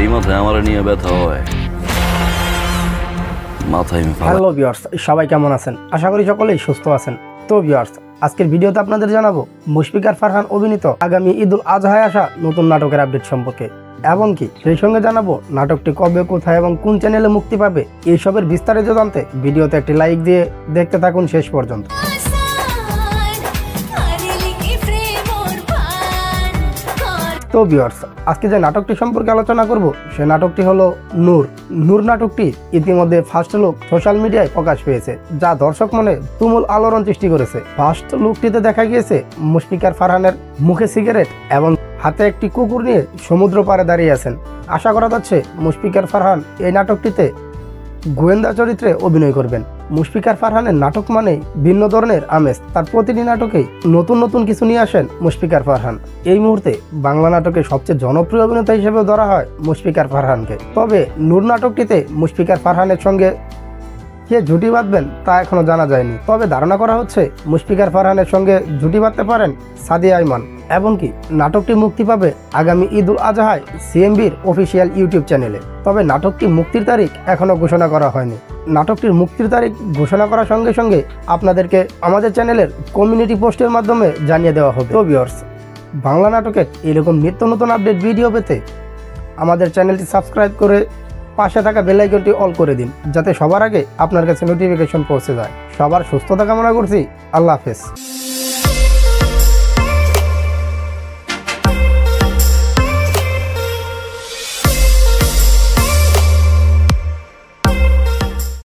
এই মাথায় আমার নিয়ে ব্যথা হয় মাথায়। হ্যালো ভিউয়ার্স, সবাই কেমন আছেন? আশা করি সকলেই সুস্থ আছেন। তো ভিউয়ার্স, আজকের ভিডিওতে আপনাদের জানাবো মুশফিকার ফারহান অভিনীত আগামী ঈদুল আজহায় আসা নতুন নাটকের আপডেট সম্পর্কে, এমনকি সেই সঙ্গে জানাবো নাটকটি কবে, কোথায় এবং কোন চ্যানেলে মুক্তি পাবে। এইসবের বিস্তারিত জানতে ভিডিওতে একটি লাইক দিয়ে দেখতে থাকুন শেষ পর্যন্ত। তো ভিউয়ার্স, আজকে যে নাটকটি সম্পর্কে আলোচনা করব সে নাটকটি হলো নূর। নূর নাটকটি ইতিমধ্যে ফার্স্ট লুক সোশ্যাল মিডিয়ায় প্রকাশ পেয়েছে, যা দর্শক মনে তুমুল আলোড়ন সৃষ্টি করেছে। ফার্স্ট লুকটিতে দেখা গিয়েছে মুশফিকার ফারহানের মুখে সিগারেট এবং হাতে একটি কুকুর নিয়ে সমুদ্র পাড়ে দাঁড়িয়ে আছেন। আশা করা যাচ্ছে মুশফিকার ফারহান এই নাটকটিতে গোয়েন্দা চরিত্রে অভিনয় করবেন। মুশফিকার ফারহানের নাটক মানে ভিন্ন ধরনের আমেজ। তার প্রতিটি নাটকেই নতুন নতুন কিছু নিয়ে আসেন মুশফিকার ফারহান। এই মুহূর্তে বাংলা নাটকে সবচেয়ে জনপ্রিয় অভিনেতা হিসেবে ধরা হয় মুশফিকার ফারহানকে। তবে নূর নাটকটিতে মুশফিকার ফারহানের সঙ্গে কে জুটি বাঁধবেন তা এখনো জানা যায়নি। তবে ধারণা করা হচ্ছে মুশফিকার ফারহানের সঙ্গে জুটি বাঁধতে পারেন সাদিয়া আইমান। এমনকি নাটকটি মুক্তি পাবে আগামী ঈদুল আজহায় সিএমবির অফিসিয়াল ইউটিউব চ্যানেলে। তবে নাটকটি মুক্তির তারিখ এখনো ঘোষণা করা হয়নি। নাটকটির মুক্তির তারিখ ঘোষণা করার সঙ্গে সঙ্গে আপনাদেরকে আমাদের চ্যানেলের কমিউনিটি পোস্টের মাধ্যমে জানিয়ে দেওয়া হবে। তো ভিউয়ার্স, বাংলা নাটকের এরকম নিত্য নতুন আপডেট ভিডিও পেতে আমাদের চ্যানেলটি সাবস্ক্রাইব করে পাশে থাকা বেল আইকনটি অল করে দিন, যাতে সবার আগে আপনার কাছে নোটিফিকেশন পৌঁছে যায়। সবার সুস্থতা কামনা করছি। আল্লাহ হাফেজ।